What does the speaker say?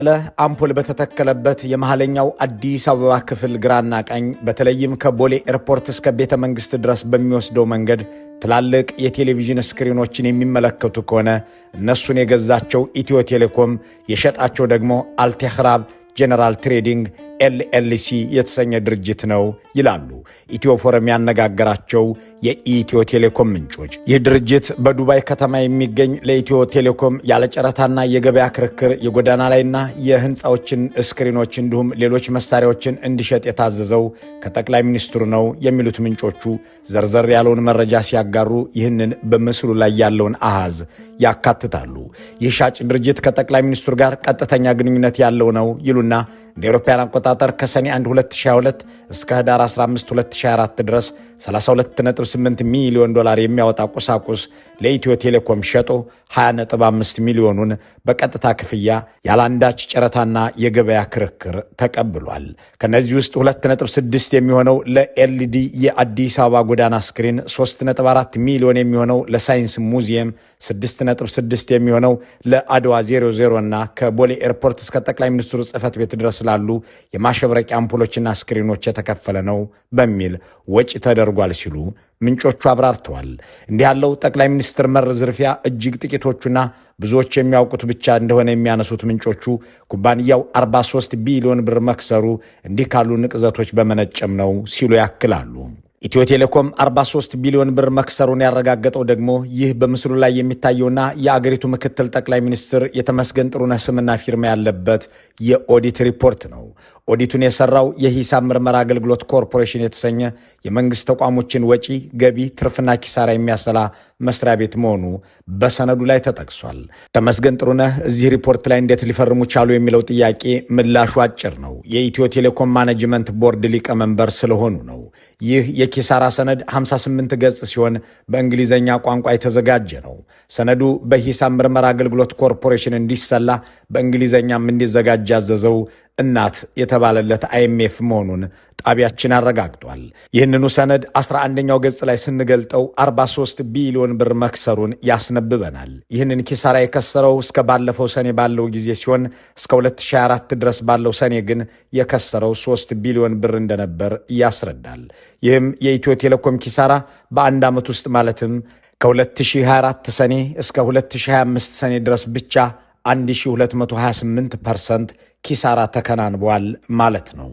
አምፖል በተተከለበት የመሃለኛው አዲስ አበባ ክፍል ግራና ቀኝ በተለይም ከቦሌ ኤርፖርት እስከ ቤተ መንግስት ድረስ በሚወስደው መንገድ ትላልቅ የቴሌቪዥን ስክሪኖችን የሚመለከቱ ከሆነ እነሱን የገዛቸው ኢትዮ ቴሌኮም የሸጣቸው ደግሞ አልቴኽራብ ጀነራል ትሬዲንግ ኤልኤልሲ የተሰኘ ድርጅት ነው ይላሉ ኢትዮ ፎረም ያነጋገራቸው የኢትዮ ቴሌኮም ምንጮች። ይህ ድርጅት በዱባይ ከተማ የሚገኝ ለኢትዮ ቴሌኮም ያለ ጨረታና የገበያ ክርክር የጎዳና ላይና የህንፃዎችን ስክሪኖች እንዲሁም ሌሎች መሳሪያዎችን እንዲሸጥ የታዘዘው ከጠቅላይ ሚኒስትሩ ነው የሚሉት ምንጮቹ ዘርዘር ያለውን መረጃ ሲያጋሩ ይህንን በምስሉ ላይ ያለውን አሃዝ ያካትታሉ። ይህ ሻጭ ድርጅት ከጠቅላይ ሚኒስትሩ ጋር ቀጥተኛ ግንኙነት ያለው ነው ይሉና እንደ አውሮፓውያን አቆጣጠር ከሰኔ 1 2022 እስከ ህዳር 15 2024 ድረስ 32.8 ሚሊዮን ዶላር የሚያወጣ ቁሳቁስ ለኢትዮ ቴሌኮም ሸጦ 20.5 ሚሊዮኑን በቀጥታ ክፍያ ያላንዳች ጨረታና የገበያ ክርክር ተቀብሏል። ከነዚህ ውስጥ 2.6 የሚሆነው ለኤልዲ የአዲስ አበባ ጎዳና ስክሪን፣ 3.4 ሚሊዮን የሚሆነው ለሳይንስ ሙዚየም፣ 6.6 የሚሆነው ለአድዋ 00 እና ከቦሌ ኤርፖርት እስከ ጠቅላይ ሚኒስትሩ ጽሕፈት ቤት ድረስ ላሉ የማሸብረቂያ አምፖሎችና ስክሪኖች የተከፈለ ነው በሚል ወጪ ተደርጓል ሲሉ ምንጮቹ አብራርተዋል። እንዲህ ያለው ጠቅላይ ሚኒስትር መር ዝርፊያ እጅግ ጥቂቶቹና ብዙዎች የሚያውቁት ብቻ እንደሆነ የሚያነሱት ምንጮቹ ኩባንያው 43 ቢሊዮን ብር መክሰሩ እንዲህ ካሉ ንቅዘቶች በመነጨም ነው ሲሉ ያክላሉ። ኢትዮ ቴሌኮም 43 ቢሊዮን ብር መክሰሩን ያረጋገጠው ደግሞ ይህ በምስሉ ላይ የሚታየውና የአገሪቱ ምክትል ጠቅላይ ሚኒስትር የተመስገን ጥሩነህ ስምና ፊርማ ያለበት የኦዲት ሪፖርት ነው። ኦዲቱን የሰራው የሂሳብ ምርመራ አገልግሎት ኮርፖሬሽን የተሰኘ የመንግስት ተቋሞችን ወጪ፣ ገቢ፣ ትርፍና ኪሳራ የሚያሰላ መስሪያ ቤት መሆኑ በሰነዱ ላይ ተጠቅሷል። ተመስገን ጥሩነህ እዚህ ሪፖርት ላይ እንዴት ሊፈርሙ ቻሉ የሚለው ጥያቄ ምላሹ አጭር ነው። የኢትዮ ቴሌኮም ማኔጅመንት ቦርድ ሊቀመንበር ስለሆኑ ነው። ይህ የኪሳራ ሰነድ 58 ገጽ ሲሆን በእንግሊዘኛ ቋንቋ የተዘጋጀ ነው። ሰነዱ በሂሳብ ምርመራ አገልግሎት ኮርፖሬሽን እንዲሰላ በእንግሊዘኛም እንዲዘጋጅ ያዘዘው እናት የተባለለት አይኤምኤፍ መሆኑን ጣቢያችን አረጋግጧል። ይህንኑ ሰነድ 11ኛው ገጽ ላይ ስንገልጠው 43 ቢሊዮን ብር መክሰሩን ያስነብበናል። ይህንን ኪሳራ የከሰረው እስከ ባለፈው ሰኔ ባለው ጊዜ ሲሆን እስከ 2024 ድረስ ባለው ሰኔ ግን የከሰረው 3 ቢሊዮን ብር እንደነበር ያስረዳል። ይህም የኢትዮ ቴሌኮም ኪሳራ በአንድ ዓመት ውስጥ ማለትም ከ2024 ሰኔ እስከ 2025 ሰኔ ድረስ ብቻ 1228% ኪሳራ ተከናንቧል ማለት ነው።